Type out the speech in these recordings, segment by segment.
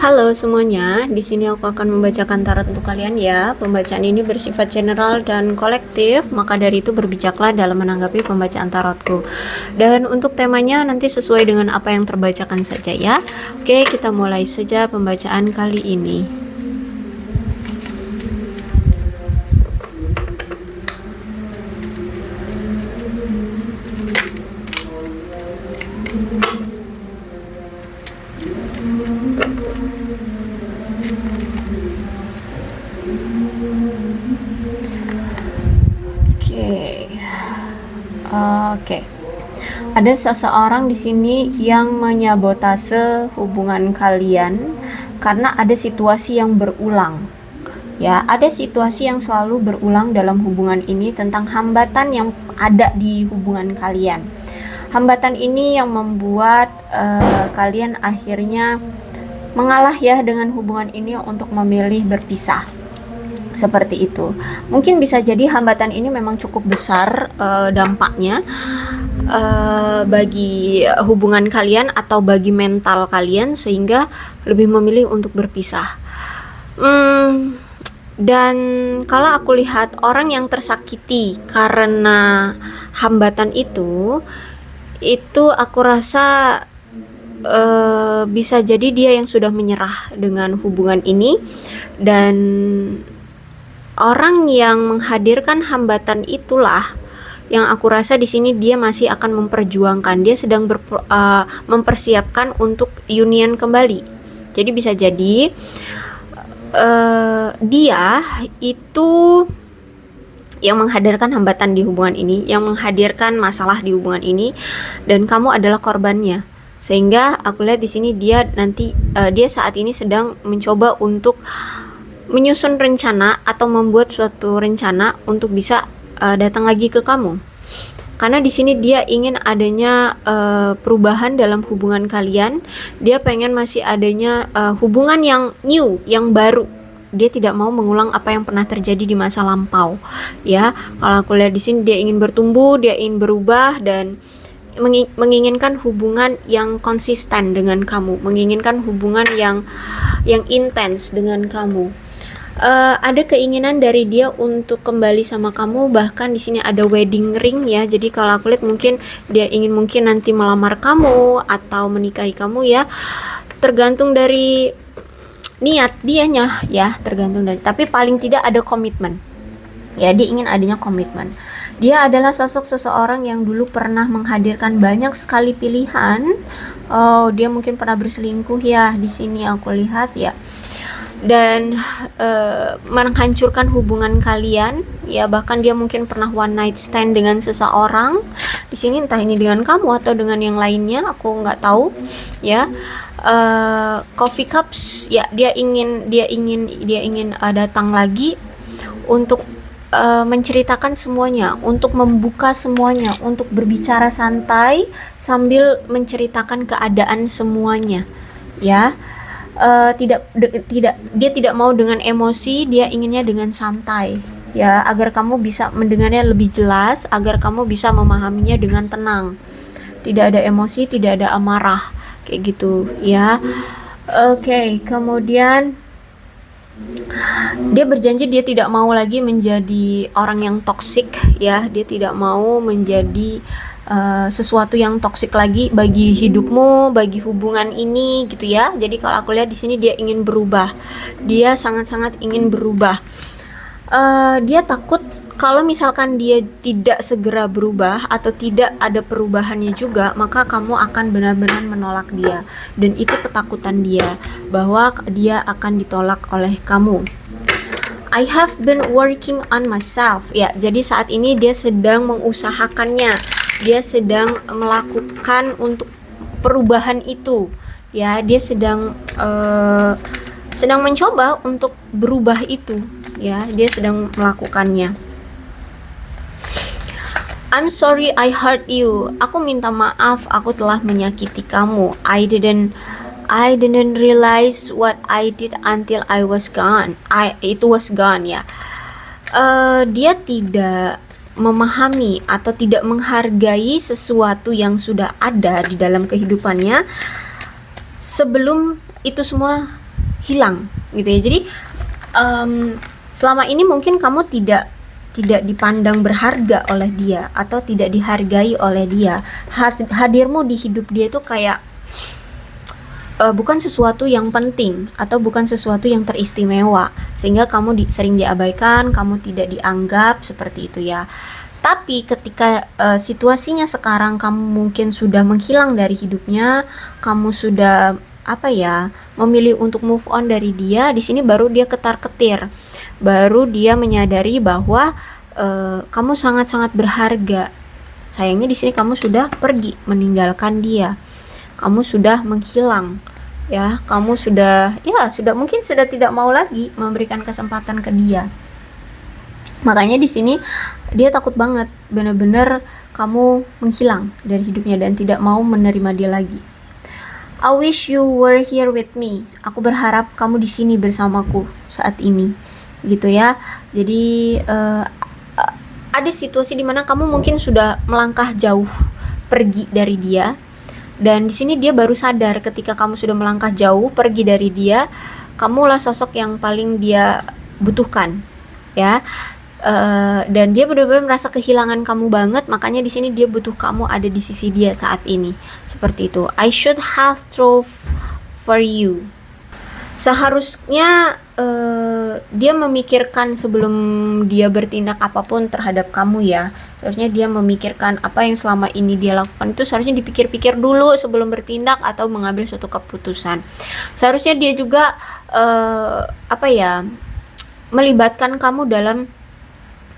Halo semuanya, di sini aku akan membacakan tarot untuk kalian ya. Pembacaan ini bersifat general dan kolektif, maka dari itu berbijaklah dalam menanggapi pembacaan tarotku. Dan untuk temanya nanti sesuai dengan apa yang terbacakan saja ya. Oke, kita mulai saja pembacaan kali ini. Oke. Ada seseorang di sini yang menyabotase hubungan kalian karena ada situasi yang berulang. Ya, ada situasi yang selalu berulang dalam hubungan ini tentang hambatan yang ada di hubungan kalian. Hambatan ini yang membuat kalian akhirnya mengalah ya dengan hubungan ini untuk memilih berpisah. Seperti itu. Mungkin bisa jadi hambatan ini memang cukup besar dampaknya bagi hubungan kalian atau bagi mental kalian sehingga lebih memilih untuk berpisah. Dan kalau aku lihat orang yang tersakiti karena hambatan itu aku rasa bisa jadi dia yang sudah menyerah dengan hubungan ini, dan orang yang menghadirkan hambatan itulah yang aku rasa di sini dia masih akan memperjuangkan, dia sedang mempersiapkan untuk union kembali. Jadi bisa jadi dia itu yang menghadirkan hambatan di hubungan ini, yang menghadirkan masalah di hubungan ini, dan kamu adalah korbannya. Sehingga aku lihat di sini dia saat ini sedang mencoba untuk menyusun rencana atau membuat suatu rencana untuk bisa datang lagi ke kamu. Karena di sini dia ingin adanya perubahan dalam hubungan kalian. Dia pengen masih adanya hubungan yang new, yang baru. Dia tidak mau mengulang apa yang pernah terjadi di masa lampau. Ya, kalau aku lihat di sini dia ingin bertumbuh, dia ingin berubah dan menginginkan hubungan yang konsisten dengan kamu, menginginkan hubungan yang intens dengan kamu. Ada keinginan dari dia untuk kembali sama kamu, bahkan di sini ada wedding ring ya. Jadi kalau aku lihat mungkin dia ingin nanti melamar kamu atau menikahi kamu ya. Tergantung dari niat dianya ya, tergantung dari, tapi paling tidak ada komitmen. Ya, dia ingin adanya komitmen. Dia adalah sosok seseorang yang dulu pernah menghadirkan banyak sekali pilihan. Oh, dia mungkin pernah berselingkuh ya, di sini aku lihat ya. Dan menghancurkan hubungan kalian ya, bahkan dia mungkin pernah one night stand dengan seseorang di sini, entah ini dengan kamu atau dengan yang lainnya, aku nggak tahu ya. Coffee cups ya, dia ingin datang lagi untuk menceritakan semuanya, untuk membuka semuanya, untuk berbicara santai sambil menceritakan keadaan semuanya ya. Dia tidak mau dengan emosi, dia inginnya dengan santai ya, agar kamu bisa mendengarnya lebih jelas, agar kamu bisa memahaminya dengan tenang, tidak ada emosi, tidak ada amarah kayak gitu ya. Oke, kemudian dia berjanji dia tidak mau lagi menjadi orang yang toksik ya, dia tidak mau menjadi sesuatu yang toksik lagi bagi hidupmu, bagi hubungan ini gitu ya. Jadi kalau aku lihat di sini dia ingin berubah, dia sangat-sangat ingin berubah. Dia takut kalau misalkan dia tidak segera berubah atau tidak ada perubahannya juga, maka kamu akan benar-benar menolak dia, dan itu ketakutan dia bahwa dia akan ditolak oleh kamu. I have been working on myself ya, jadi saat ini dia sedang mengusahakannya, dia sedang melakukan untuk perubahan itu ya, dia sedang mencoba untuk berubah itu ya, dia sedang melakukannya. I'm sorry I hurt you. Aku minta maaf, aku telah menyakiti kamu. I didn't realize what I did until I was gone. Itu was gone ya. Dia tidak memahami atau tidak menghargai sesuatu yang sudah ada di dalam kehidupannya sebelum itu semua hilang gitu ya. Jadi selama ini mungkin kamu tidak dipandang berharga oleh dia atau tidak dihargai oleh dia. Hadirmu di hidup dia itu kayak bukan sesuatu yang penting atau bukan sesuatu yang teristimewa, sehingga kamu sering diabaikan, kamu tidak dianggap seperti itu ya. Tapi ketika situasinya sekarang kamu mungkin sudah menghilang dari hidupnya, kamu sudah memilih untuk move on dari dia, di sini baru dia ketar-ketir, baru dia menyadari bahwa kamu sangat-sangat berharga. Sayangnya di sini kamu sudah pergi meninggalkan dia, kamu sudah menghilang ya, kamu sudah mungkin sudah tidak mau lagi memberikan kesempatan ke dia. Makanya di sini dia takut banget, benar-benar kamu menghilang dari hidupnya dan tidak mau menerima dia lagi. I wish you were here with me. Aku berharap kamu di sini bersamaku saat ini, gitu ya. Jadi ada situasi di mana kamu mungkin sudah melangkah jauh pergi dari dia, dan di sini dia baru sadar ketika kamu sudah melangkah jauh pergi dari dia, kamulah sosok yang paling dia butuhkan, ya. Dan dia benar-benar merasa kehilangan kamu banget, makanya di sini dia butuh kamu ada di sisi dia saat ini, seperti itu. I should have tried for you. Seharusnya dia memikirkan sebelum dia bertindak apapun terhadap kamu ya. Seharusnya dia memikirkan apa yang selama ini dia lakukan itu seharusnya dipikir-pikir dulu sebelum bertindak atau mengambil suatu keputusan. Seharusnya dia juga melibatkan kamu dalam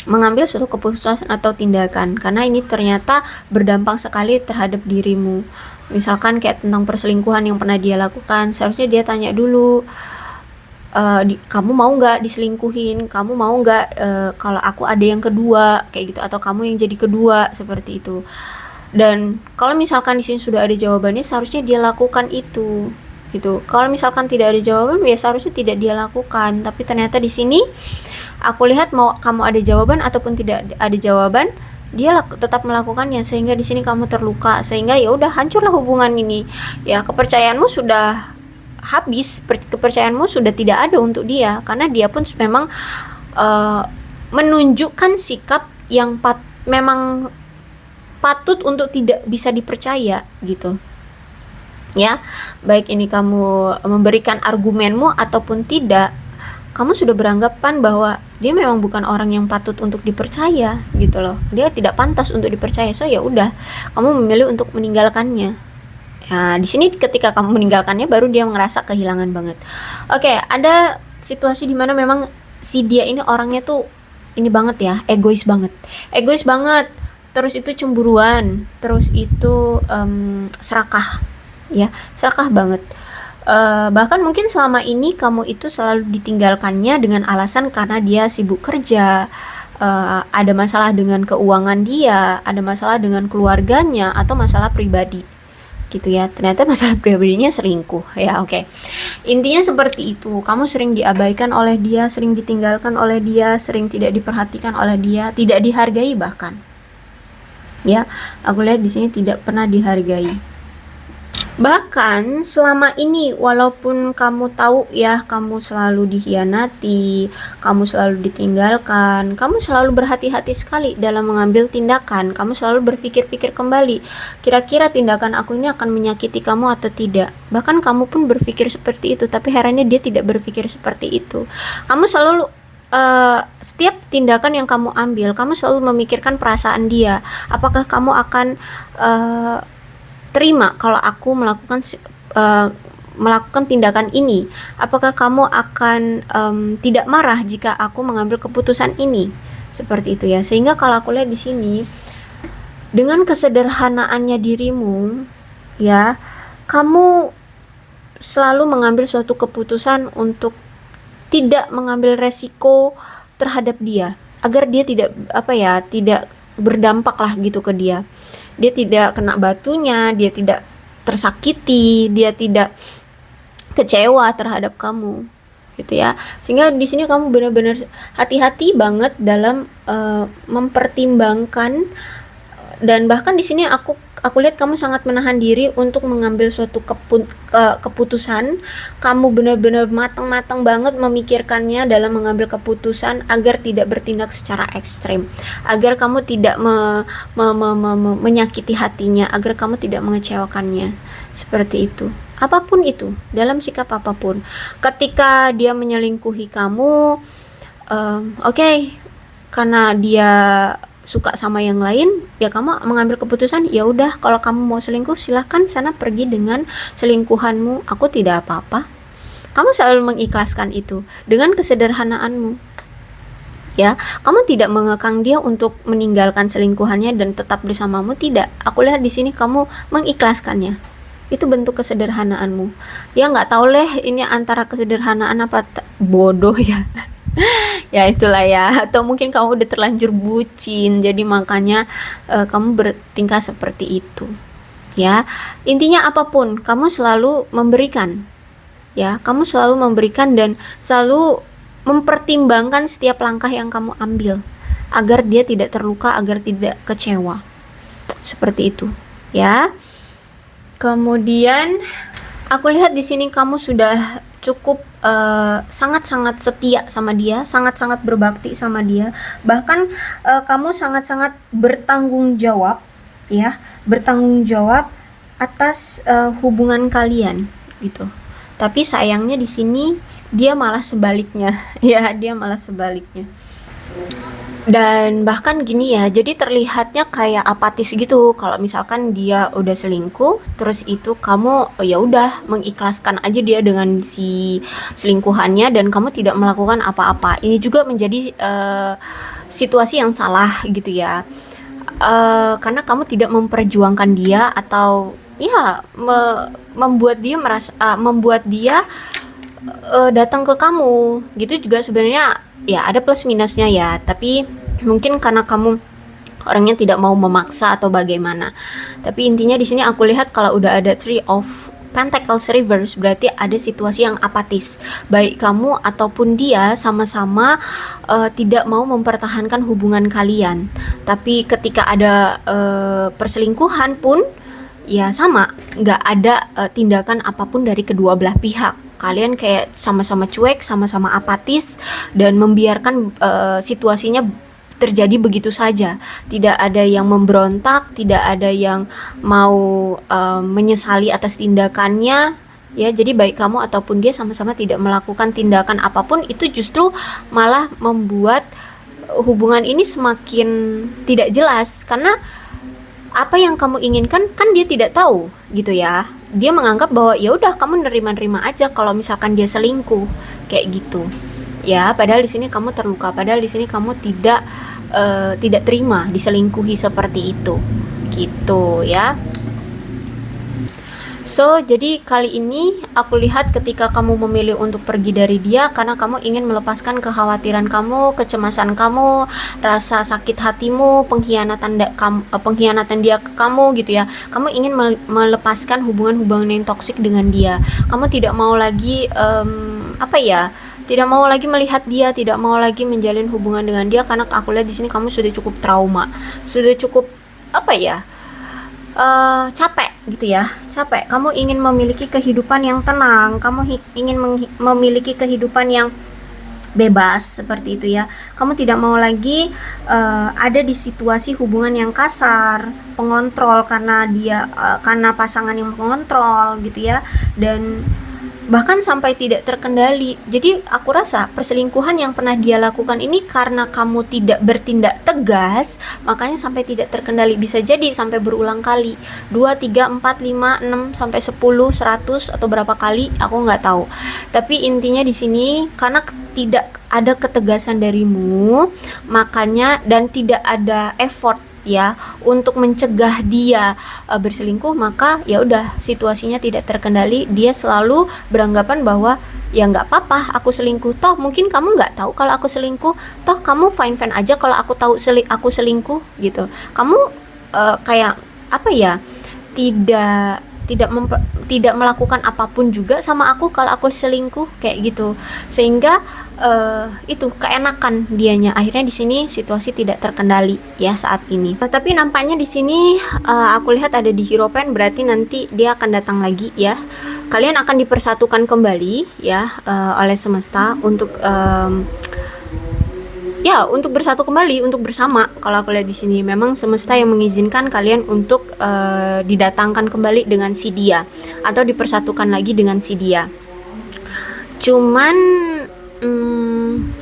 mengambil suatu keputusan atau tindakan, karena ini ternyata berdampak sekali terhadap dirimu. Misalkan kayak tentang perselingkuhan yang pernah dia lakukan, seharusnya dia tanya dulu, kamu mau nggak diselingkuhin, kamu mau nggak kalau aku ada yang kedua kayak gitu, atau kamu yang jadi kedua, seperti itu. Dan kalau misalkan di sini sudah ada jawabannya, seharusnya dia lakukan itu gitu. Kalau misalkan tidak ada jawaban, ya seharusnya tidak dia lakukan. Tapi ternyata di sini aku lihat mau kamu ada jawaban ataupun tidak ada jawaban, dia tetap melakukannya, sehingga di sini kamu terluka, sehingga ya udah hancurlah hubungan ini. Ya kepercayaanmu sudah habis, kepercayaanmu sudah tidak ada untuk dia, karena dia pun memang menunjukkan sikap yang memang patut untuk tidak bisa dipercaya gitu. Ya, baik ini kamu memberikan argumenmu ataupun tidak, kamu sudah beranggapan bahwa dia memang bukan orang yang patut untuk dipercaya gitu loh. Dia tidak pantas untuk dipercaya. So ya udah, kamu memilih untuk meninggalkannya. Nah, di sini ketika kamu meninggalkannya baru dia ngerasa kehilangan banget. Oke, ada situasi di mana memang si dia ini orangnya tuh ini banget ya, egois banget. Egois banget. Terus itu cemburuan, terus itu serakah. Ya, serakah banget. Bahkan mungkin selama ini kamu itu selalu ditinggalkannya dengan alasan karena dia sibuk kerja, ada masalah dengan keuangan dia, ada masalah dengan keluarganya, atau masalah pribadi gitu ya. Ternyata masalah pribadinya selingkuh ya. Oke. Intinya seperti itu. Kamu sering diabaikan oleh dia, sering ditinggalkan oleh dia, sering tidak diperhatikan oleh dia, tidak dihargai bahkan. Ya, aku lihat di sini tidak pernah dihargai. Bahkan selama ini walaupun kamu tahu ya kamu selalu dikhianati, kamu selalu ditinggalkan, kamu selalu berhati-hati sekali dalam mengambil tindakan, kamu selalu berpikir-pikir kembali, kira-kira tindakan aku ini akan menyakiti kamu atau tidak. Bahkan kamu pun berpikir seperti itu, tapi herannya dia tidak berpikir seperti itu. Kamu selalu setiap tindakan yang kamu ambil, kamu selalu memikirkan perasaan dia. Apakah kamu akan terima kalau aku melakukan tindakan ini? Apakah kamu akan tidak marah jika aku mengambil keputusan ini? Seperti itu ya. Sehingga kalau aku lihat di sini, dengan kesederhanaannya dirimu, ya, kamu selalu mengambil suatu keputusan untuk tidak mengambil resiko terhadap dia, agar dia tidak berdampak lah gitu ke dia. Dia tidak kena batunya, dia tidak tersakiti, dia tidak kecewa terhadap kamu gitu ya. Sehingga di sini kamu benar-benar hati-hati banget dalam mempertimbangkan Dan bahkan di sini aku lihat kamu sangat menahan diri untuk mengambil suatu keputusan. Kamu benar-benar matang-matang banget memikirkannya dalam mengambil keputusan agar tidak bertindak secara ekstrem, agar kamu tidak menyakiti hatinya, agar kamu tidak mengecewakannya. Seperti itu. Apapun itu, dalam sikap apapun. Ketika dia menyelingkuhi kamu, oke, karena dia suka sama yang lain, ya kamu mengambil keputusan, ya udah, kalau kamu mau selingkuh silahkan sana pergi dengan selingkuhanmu, aku tidak apa-apa. Kamu selalu mengikhlaskan itu dengan kesederhanaanmu, ya. Kamu tidak mengekang dia untuk meninggalkan selingkuhannya dan tetap bersamamu, tidak. Aku lihat di sini kamu mengikhlaskannya. Itu bentuk kesederhanaanmu. Ya nggak tahu leh ini antara kesederhanaan apa bodoh ya. Ya itulah ya, atau mungkin kamu udah terlanjur bucin jadi makanya kamu bertingkah seperti itu, ya. Intinya apapun kamu selalu memberikan, ya, kamu selalu memberikan dan selalu mempertimbangkan setiap langkah yang kamu ambil agar dia tidak terluka, agar tidak kecewa, seperti itu, ya. Kemudian aku lihat di sini kamu sudah cukup sangat-sangat setia sama dia, sangat-sangat berbakti sama dia. Bahkan kamu sangat-sangat bertanggung jawab, ya, bertanggung jawab atas hubungan kalian gitu. Tapi sayangnya di sini dia malah sebaliknya, ya, dia malah sebaliknya. Dan bahkan gini ya, jadi terlihatnya kayak apatis gitu. Kalau misalkan dia udah selingkuh, terus itu kamu ya udah mengikhlaskan aja dia dengan si selingkuhannya dan kamu tidak melakukan apa-apa. Ini juga menjadi situasi yang salah gitu ya. Karena kamu tidak memperjuangkan dia atau ya membuat dia merasa membuat dia datang ke kamu gitu. Juga sebenarnya ya ada plus minusnya ya, tapi mungkin karena kamu orangnya tidak mau memaksa atau bagaimana. Tapi intinya di sini aku lihat kalau udah ada Three of Pentacles reverse berarti ada situasi yang apatis. Baik kamu ataupun dia sama-sama tidak mau mempertahankan hubungan kalian. Tapi ketika ada perselingkuhan pun ya sama, nggak ada tindakan apapun dari kedua belah pihak. Kalian kayak sama-sama cuek, sama-sama apatis dan membiarkan situasinya terjadi begitu saja. Tidak ada yang memberontak, tidak ada yang mau menyesali atas tindakannya. Ya, jadi baik kamu ataupun dia sama-sama tidak melakukan tindakan apapun, itu justru malah membuat hubungan ini semakin tidak jelas karena apa yang kamu inginkan kan dia tidak tahu gitu ya. Dia menganggap bahwa ya udah kamu nerima-nerima aja kalau misalkan dia selingkuh kayak gitu. Ya, padahal di sini kamu terluka, padahal di sini kamu tidak terima diselingkuhi seperti itu. Gitu ya. So, jadi kali ini aku lihat ketika kamu memilih untuk pergi dari dia karena kamu ingin melepaskan kekhawatiran kamu, kecemasan kamu, rasa sakit hatimu, pengkhianatan dia ke kamu gitu ya. Kamu ingin melepaskan hubungan-hubungan yang toksik dengan dia. Kamu tidak mau lagi tidak mau lagi melihat dia, tidak mau lagi menjalin hubungan dengan dia karena aku lihat di sini kamu sudah cukup trauma, sudah cukup capek gitu ya, capek. Kamu ingin memiliki kehidupan yang tenang, kamu ingin memiliki kehidupan yang bebas seperti itu ya. Kamu tidak mau lagi ada di situasi hubungan yang kasar, pengontrol karena dia karena pasangan yang mengontrol gitu ya, dan bahkan sampai tidak terkendali. Jadi aku rasa perselingkuhan yang pernah dia lakukan ini karena kamu tidak bertindak tegas, makanya sampai tidak terkendali. Bisa jadi sampai berulang kali, 2, 3, 4, 5, 6, sampai 10, 100 atau berapa kali aku nggak tahu. Tapi intinya di sini karena tidak ada ketegasan darimu, makanya dan tidak ada effort ya untuk mencegah dia berselingkuh, maka ya udah situasinya tidak terkendali. Dia selalu beranggapan bahwa ya nggak apa-apa aku selingkuh, toh mungkin kamu nggak tahu kalau aku selingkuh, toh kamu fine aja kalau aku tahu aku selingkuh gitu. Kamu kayak tidak tidak melakukan apapun juga sama aku kalau aku selingkuh kayak gitu, sehingga itu keenakan dianya. Akhirnya di sini situasi tidak terkendali ya saat ini. Tapi nampaknya di sini aku lihat ada di Hierophant, berarti nanti dia akan datang lagi ya. Kalian akan dipersatukan kembali ya oleh semesta untuk ya untuk bersatu kembali, untuk bersama. Kalau aku lihat di sini memang semesta yang mengizinkan kalian untuk didatangkan kembali dengan si dia atau dipersatukan lagi dengan si dia. Cuman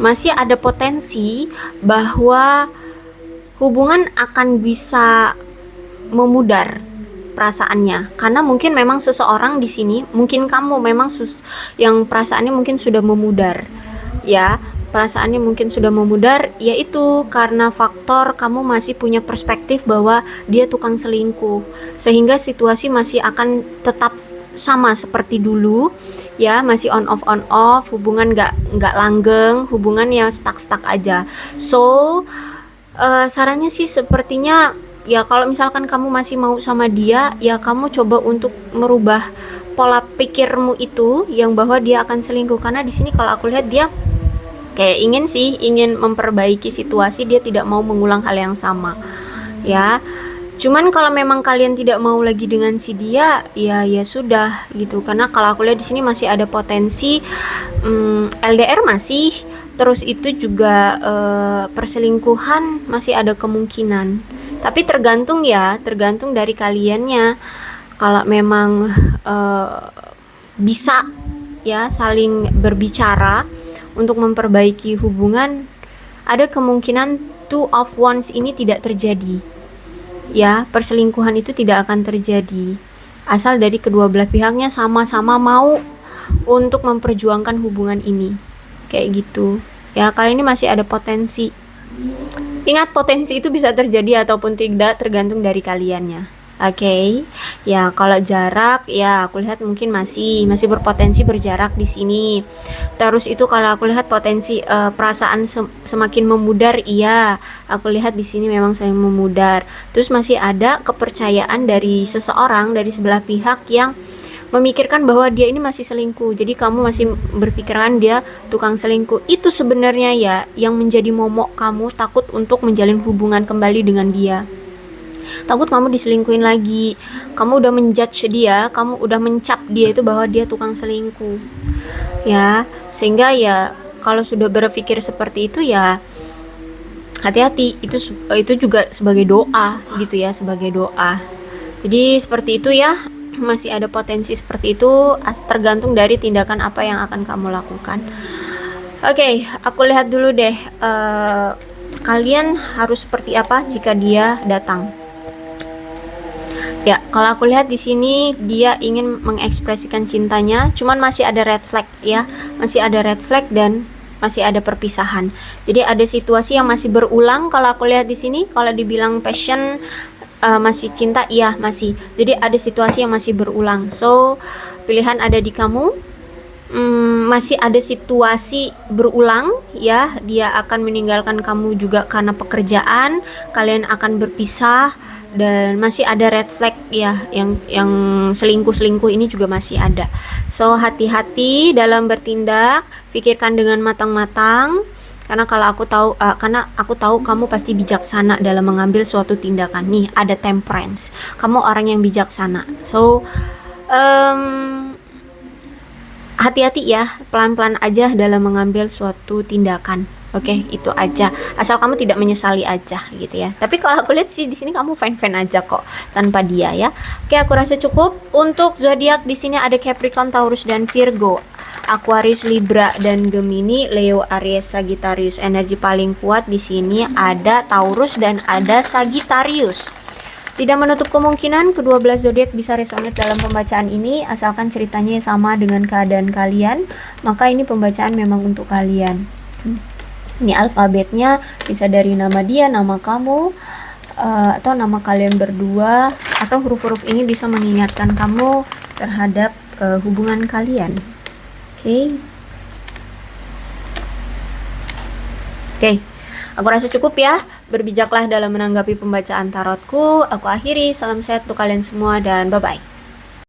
masih ada potensi bahwa hubungan akan bisa memudar perasaannya, karena mungkin memang seseorang di sini, mungkin kamu memang yang perasaannya mungkin sudah memudar ya. Perasaannya mungkin sudah memudar, yaitu karena faktor kamu masih punya perspektif bahwa dia tukang selingkuh, sehingga situasi masih akan tetap sama seperti dulu ya, masih on off, hubungan nggak langgeng, hubungan ya stuck aja. So sarannya sih sepertinya ya, kalau misalkan kamu masih mau sama dia, ya kamu coba untuk merubah pola pikirmu itu yang bahwa dia akan selingkuh, karena di sini kalau aku lihat dia kayak ingin memperbaiki situasi, dia tidak mau mengulang hal yang sama ya. Cuman kalau memang kalian tidak mau lagi dengan si dia, ya sudah gitu, karena kalau aku lihat di sini masih ada potensi LDR masih, terus itu juga perselingkuhan masih ada kemungkinan. Tapi tergantung dari kaliannya. Kalau memang bisa ya saling berbicara untuk memperbaiki hubungan, ada kemungkinan two of wands ini tidak terjadi ya. Perselingkuhan itu tidak akan terjadi asal dari kedua belah pihaknya sama-sama mau untuk memperjuangkan hubungan ini kayak gitu ya. Kali ini masih ada potensi. Ingat, potensi itu bisa terjadi ataupun tidak, tergantung dari kaliannya. Oke. Ya, kalau jarak ya aku lihat mungkin masih berpotensi berjarak di sini. Terus itu kalau aku lihat potensi perasaan semakin memudar, iya. Aku lihat di sini memang saya memudar. Terus masih ada kepercayaan dari seseorang dari sebelah pihak yang memikirkan bahwa dia ini masih selingkuh. Jadi kamu masih berpikiran dia tukang selingkuh. Itu sebenarnya ya yang menjadi momok kamu, takut untuk menjalin hubungan kembali dengan dia. Takut kamu diselingkuhin lagi, kamu udah menjudge dia, kamu udah mencap dia itu bahwa dia tukang selingkuh ya. Sehingga ya kalau sudah berpikir seperti itu ya hati-hati, itu juga sebagai doa gitu ya, sebagai doa. Jadi seperti itu ya, masih ada potensi seperti itu, tergantung dari tindakan apa yang akan kamu lakukan. Oke, aku lihat dulu deh kalian harus seperti apa jika dia datang. Ya, kalau aku lihat di sini dia ingin mengekspresikan cintanya, cuman masih ada red flag ya, masih ada red flag dan masih ada perpisahan. Jadi ada situasi yang masih berulang. Kalau aku lihat di sini, kalau dibilang passion masih cinta, iya masih. Jadi ada situasi yang masih berulang. So pilihan ada di kamu. Masih ada situasi berulang ya, dia akan meninggalkan kamu juga karena pekerjaan, kalian akan berpisah. Dan masih ada red flag ya, yang selingkuh ini juga masih ada. So hati-hati dalam bertindak, pikirkan dengan matang-matang, karena aku tahu kamu pasti bijaksana dalam mengambil suatu tindakan. Nih ada temperance, kamu orang yang bijaksana. So hati-hati ya, pelan-pelan aja dalam mengambil suatu tindakan. Oke, itu aja. Asal kamu tidak menyesali aja gitu ya. Tapi kalau aku lihat sih di sini kamu fine-fine aja kok tanpa dia ya. Oke, aku rasa cukup. Untuk zodiak di sini ada Capricorn, Taurus dan Virgo, Aquarius, Libra dan Gemini, Leo, Aries, Sagittarius. Energi paling kuat di sini ada Taurus dan ada Sagittarius. Tidak menutup kemungkinan kedua belas zodiak bisa resonate dalam pembacaan ini, asalkan ceritanya sama dengan keadaan kalian, maka ini pembacaan memang untuk kalian. Ini alfabetnya bisa dari nama dia, nama kamu, atau nama kalian berdua, atau huruf-huruf ini bisa mengingatkan kamu terhadap hubungan kalian. Oke. Aku rasa cukup ya. Berbijaklah dalam menanggapi pembacaan tarotku. Aku akhiri. Salam sehat untuk kalian semua dan bye-bye.